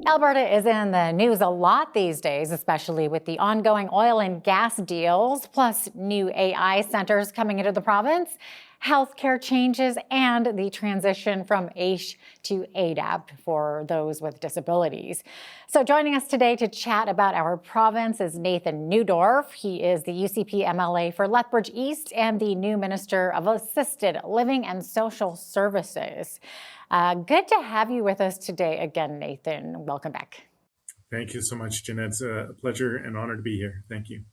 Alberta is in the news a lot these days, especially with the ongoing oil and gas deals, plus new AI centers coming into the province, healthcare changes, and the transition from AISH to ADAP for those with disabilities. So joining us today to chat about our province is Nathan Neudorf. He is the UCP MLA for Lethbridge East and the new Minister of Assisted Living and Social Services. Good to have you with us today again, Nathan. Welcome back. Thank you so much, Jeanette. It's a pleasure and honor to be here. Thank you.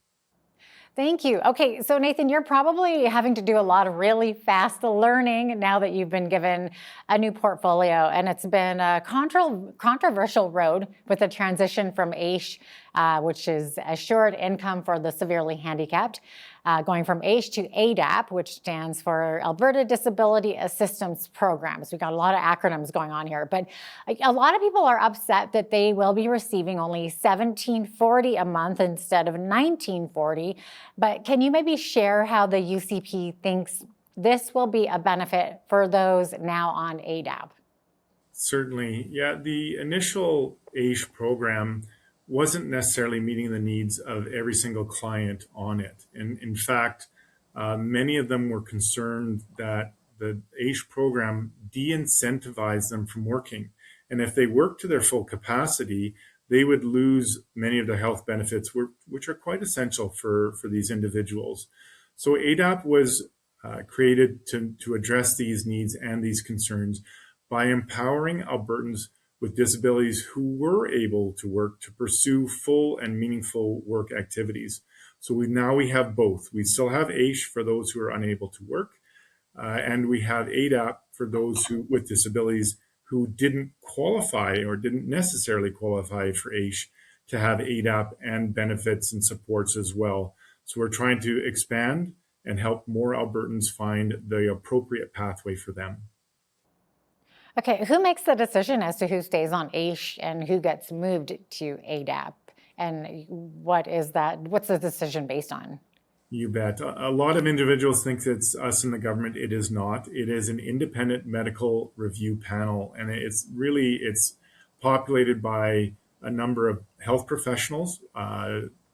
Thank you. Okay, so Nathan, you're probably having to do a lot of really fast learning now that you've been given a new portfolio, and it's been a controversial road with the transition from AISH, which is assured income for the severely handicapped, going from AISH to ADAP, which stands for Alberta Disability Assistance Program. So we've got a lot of acronyms going on here, but a lot of people are upset that they will be receiving only $17.40 a month instead of $19.40. But can you maybe share how the UCP thinks this will be a benefit for those now on ADAP? Certainly. Yeah, the initial AISH program wasn't necessarily meeting the needs of every single client on it. And in fact, many of them were concerned that the AISH program de-incentivized them from working. And if they worked to their full capacity, they would lose many of the health benefits, which are quite essential for these individuals. So ADAP was created to address these needs and these concerns by empowering Albertans with disabilities who were able to work to pursue full and meaningful work activities. So we have both. We still have AISH for those who are unable to work, and we have ADAP for those with disabilities who didn't qualify or didn't necessarily qualify for AISH to have ADAP and benefits and supports as well. So we're trying to expand and help more Albertans find the appropriate pathway for them. Okay, who makes the decision as to who stays on AISH and who gets moved to ADAP? And what's the decision based on? You bet. A lot of individuals think it's us in the government. It is not. It is an independent medical review panel, and it's populated by a number of health professionals,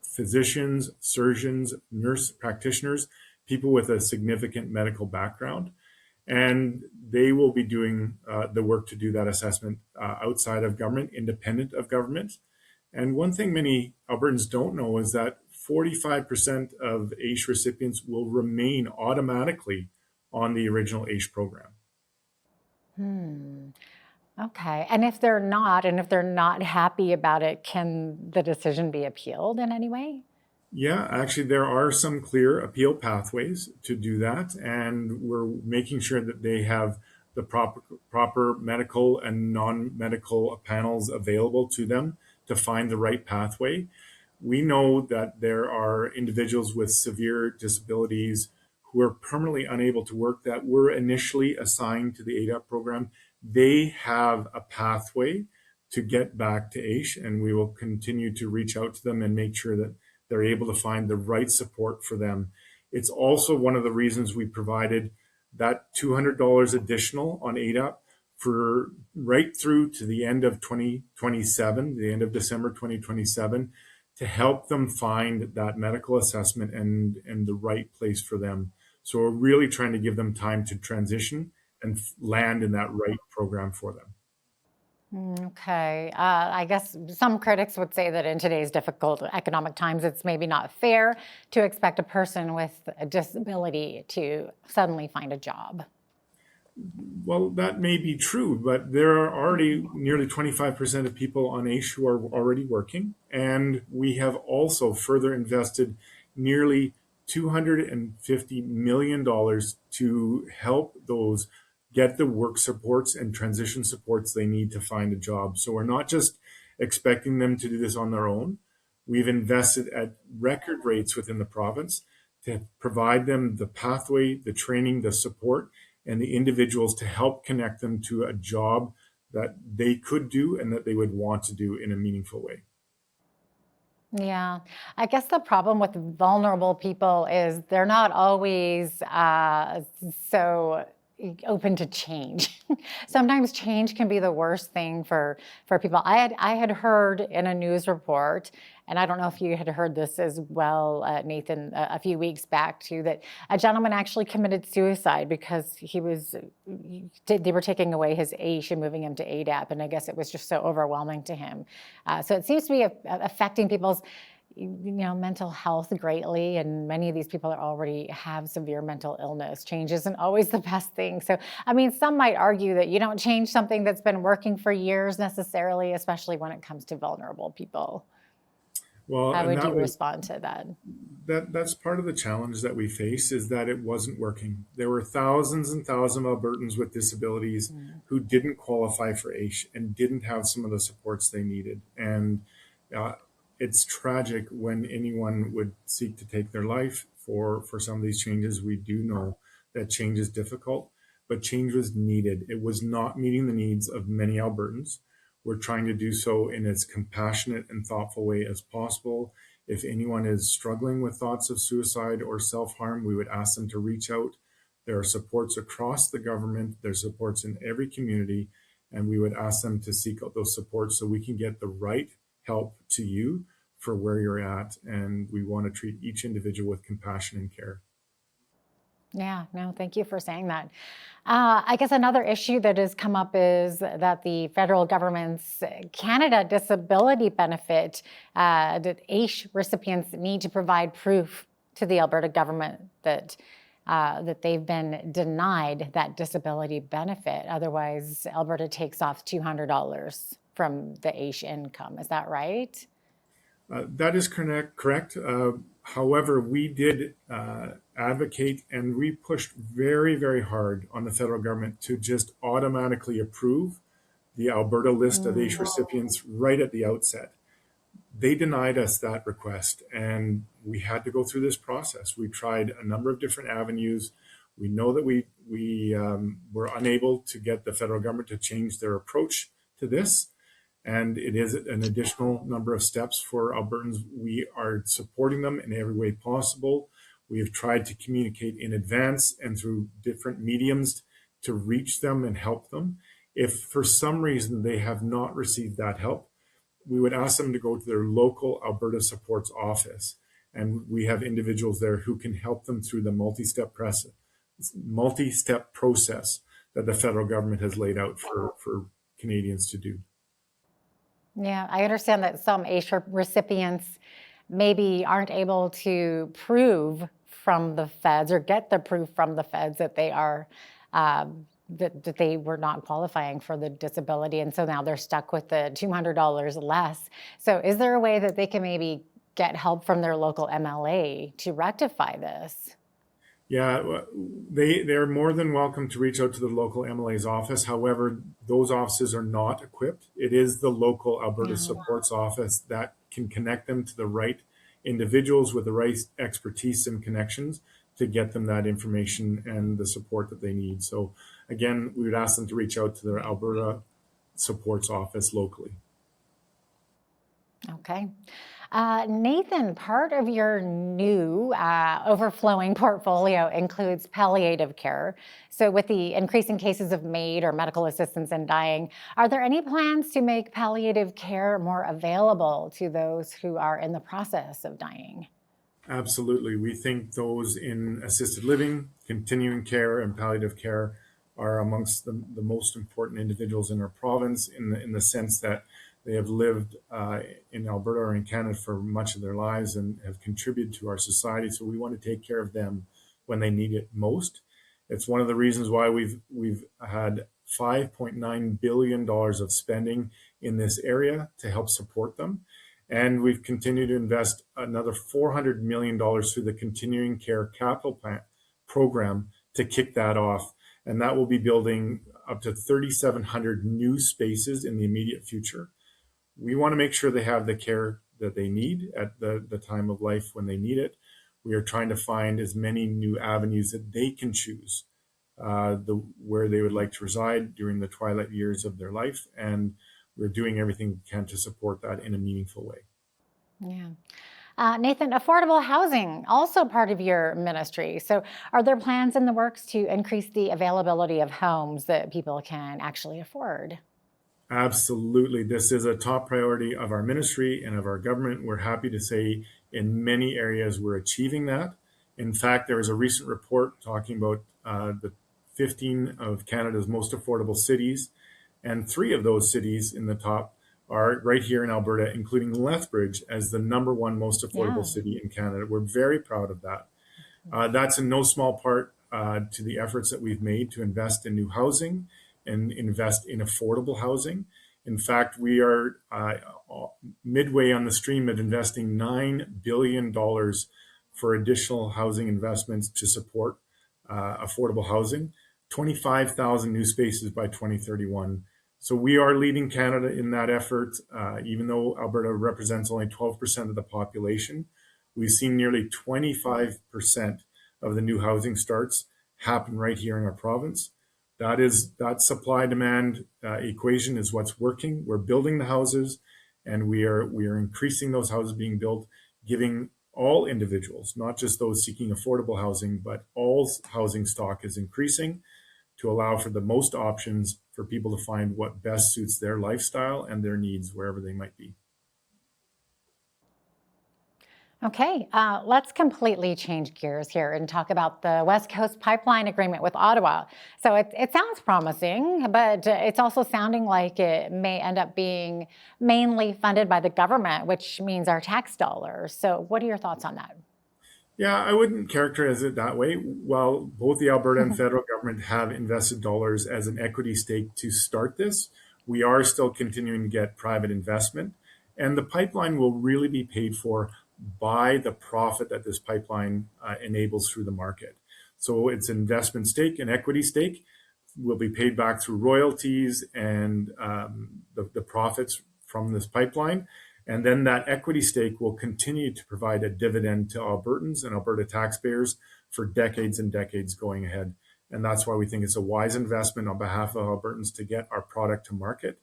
physicians, surgeons, nurse practitioners, people with a significant medical background. And they will be doing the work to do that assessment outside of government, independent of government. And one thing many Albertans don't know is that 45% of AISH recipients will remain automatically on the original AISH program. Okay. And if they're not happy about it, can the decision be appealed in any way? Yeah, actually, there are some clear appeal pathways to do that, and we're making sure that they have the proper medical and non-medical panels available to them to find the right pathway. We know that there are individuals with severe disabilities who are permanently unable to work that were initially assigned to the ADAP program. They have a pathway to get back to AISH, and we will continue to reach out to them and make sure that they're able to find the right support for them. It's also one of the reasons we provided that $200 additional on ADAP for right through to the end of 2027, the end of December 2027, to help them find that medical assessment and the right place for them. So we're really trying to give them time to transition and land in that right program for them. Okay. I guess some critics would say that in today's difficult economic times, it's maybe not fair to expect a person with a disability to suddenly find a job. Well, that may be true, but there are already nearly 25% of people on AISH who are already working. And we have also further invested nearly $250 million to help those get the work supports and transition supports they need to find a job. So we're not just expecting them to do this on their own. We've invested at record rates within the province to provide them the pathway, the training, the support, and the individuals to help connect them to a job that they could do and that they would want to do in a meaningful way. Yeah, I guess the problem with vulnerable people is they're not always so open to change. Sometimes change can be the worst thing for people. I had heard in a news report, and I don't know if you had heard this as well, Nathan, a few weeks back too, that a gentleman actually committed suicide because they were taking away his AISH and moving him to ADAP, and I guess it was just so overwhelming to him. So it seems to be affecting people's mental health greatly, and many of these people already have severe mental illness. Change isn't always the best thing. So, I mean, some might argue that you don't change something that's been working for years necessarily, especially when it comes to vulnerable people. Well, How and would you respond to that? that's part of the challenge that we face, is that it wasn't working. There were thousands and thousands of Albertans with disabilities who didn't qualify for AISH and didn't have some of the supports they needed. And it's tragic when anyone would seek to take their life for some of these changes. We do know that change is difficult, but change was needed. It was not meeting the needs of many Albertans. We're trying to do so in as compassionate and thoughtful way as possible. If anyone is struggling with thoughts of suicide or self-harm, we would ask them to reach out. There are supports across the government. There's supports in every community, and we would ask them to seek out those supports so we can get the right help to you for where you're at. And we want to treat each individual with compassion and care. Yeah, no, thank you for saying that. I guess another issue that has come up is that the federal government's Canada Disability Benefit, that AISH recipients need to provide proof to the Alberta government that they've been denied that disability benefit. Otherwise, Alberta takes off $200 from the AISH income. Is that right? That is correct. However, we did advocate, and we pushed very, very hard on the federal government to just automatically approve the Alberta list of AISH recipients right at the outset. They denied us that request, and we had to go through this process. We tried a number of different avenues. We know that we were unable to get the federal government to change their approach to this. And it is an additional number of steps for Albertans. We are supporting them in every way possible. We have tried to communicate in advance and through different mediums to reach them and help them. If for some reason they have not received that help, we would ask them to go to their local Alberta Supports office. And we have individuals there who can help them through the multi-step process that the federal government has laid out for Canadians to do. Yeah, I understand that some AISH recipients maybe aren't able to prove from the feds or get the proof from the feds that they are that they were not qualifying for the disability, and so now they're stuck with the $200 less. So, is there a way that they can maybe get help from their local MLA to rectify this? Yeah, they're more than welcome to reach out to the local MLA's office. However, those offices are not equipped. It is the local Alberta Supports office that can connect them to the right individuals with the right expertise and connections to get them that information and the support that they need. So again, we would ask them to reach out to their Alberta Supports office locally. Okay. Nathan, part of your new overflowing portfolio includes palliative care. So with the increasing cases of MAID or medical assistance in dying, are there any plans to make palliative care more available to those who are in the process of dying? Absolutely. We think those in assisted living, continuing care, and palliative care are amongst the most important individuals in our province in the sense that they have lived in Alberta or in Canada for much of their lives and have contributed to our society. So we want to take care of them when they need it most. It's one of the reasons why we've had $5.9 billion of spending in this area to help support them. And we've continued to invest another $400 million through the Continuing Care Capital Program to kick that off. And that will be building up to 3,700 new spaces in the immediate future. We want to make sure they have the care that they need at the time of life when they need it. We are trying to find as many new avenues that they can choose where they would like to reside during the twilight years of their life. And we're doing everything we can to support that in a meaningful way. Yeah. Nathan, affordable housing, also part of your ministry. So, are there plans in the works to increase the availability of homes that people can actually afford? Absolutely. This is a top priority of our ministry and of our government. We're happy to say in many areas we're achieving that. In fact, there was a recent report talking about the 15 of Canada's most affordable cities, and three of those cities in the top are right here in Alberta, including Lethbridge as the number one most affordable Yeah. city in Canada. We're very proud of that. That's in no small part to the efforts that we've made to invest in new housing and invest in affordable housing. In fact, we are midway on the stream of investing $9 billion for additional housing investments to support affordable housing, 25,000 new spaces by 2031. So we are leading Canada in that effort, even though Alberta represents only 12% of the population. We've seen nearly 25% of the new housing starts happen right here in our province. That supply demand equation is what's working. We're building the houses, and we are increasing those houses being built, giving all individuals, not just those seeking affordable housing, but all housing stock is increasing to allow for the most options for people to find what best suits their lifestyle and their needs wherever they might be. Okay, let's completely change gears here and talk about the West Coast Pipeline Agreement with Ottawa. So it sounds promising, but it's also sounding like it may end up being mainly funded by the government, which means our tax dollars. So, what are your thoughts on that? Yeah, I wouldn't characterize it that way. While both the Alberta and federal government have invested dollars as an equity stake to start this, we are still continuing to get private investment. And the pipeline will really be paid for by the profit that this pipeline enables through the market. So it's investment stake, an equity stake, will be paid back through royalties and the profits from this pipeline. And then that equity stake will continue to provide a dividend to Albertans and Alberta taxpayers for decades and decades going ahead. And that's why we think it's a wise investment on behalf of Albertans to get our product to market,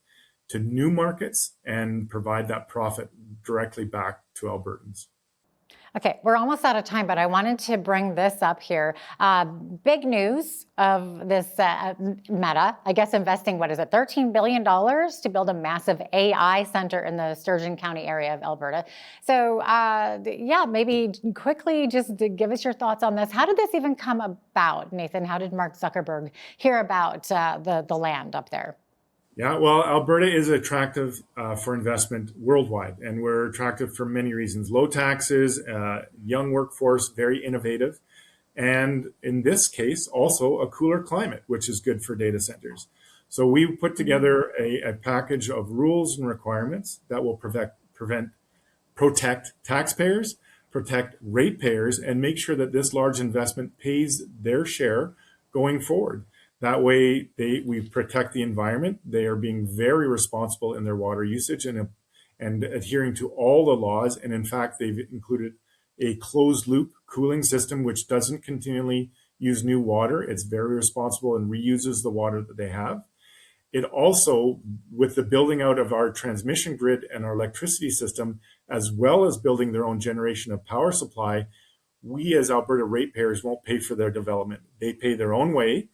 to new markets, and provide that profit directly back to Albertans. Okay, we're almost out of time, but I wanted to bring this up here. Big news of this Meta, I guess, investing, what is it, $13 billion to build a massive AI center in the Sturgeon County area of Alberta. So, yeah, maybe quickly just to give us your thoughts on this. How did this even come about, Nathan? How did Mark Zuckerberg hear about the land up there? Yeah, well, Alberta is attractive for investment worldwide, and we're attractive for many reasons. Low taxes, young workforce, very innovative, and in this case, also a cooler climate, which is good for data centers. So we put together a package of rules and requirements that will protect taxpayers, protect ratepayers, and make sure that this large investment pays their share going forward. That way, we protect the environment. They are being very responsible in their water usage and adhering to all the laws. And in fact, they've included a closed loop cooling system, which doesn't continually use new water. It's very responsible and reuses the water that they have. It also, with the building out of our transmission grid and our electricity system, as well as building their own generation of power supply, we as Alberta ratepayers won't pay for their development. They pay their own way,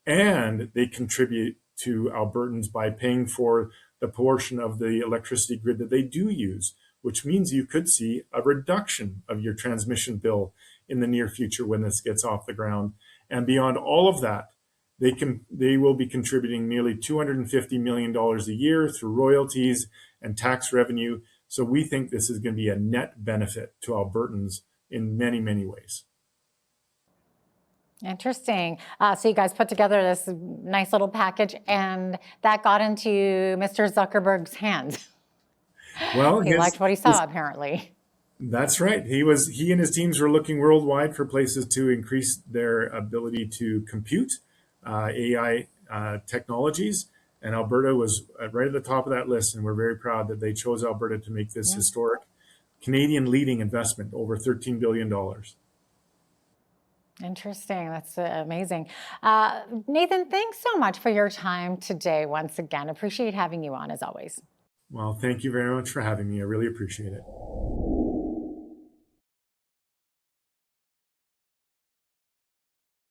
and they contribute to Albertans by paying for the portion of the electricity grid that they do use, which means you could see a reduction of your transmission bill in the near future when this gets off the ground. And beyond all of that, they will be contributing nearly $250 million a year through royalties and tax revenue. So we think this is going to be a net benefit to Albertans in many, many ways. Interesting. So you guys put together this nice little package, and that got into Mr. Zuckerberg's hands. Well, He liked what he saw, apparently. That's right. He and his teams were looking worldwide for places to increase their ability to compute AI technologies, and Alberta was right at the top of that list. And we're very proud that they chose Alberta to make this historic Canadian leading investment, over $13 billion. Interesting. That's amazing. Nathan, thanks so much for your time today once again. Appreciate having you on as always. Well, thank you very much for having me. I really appreciate it.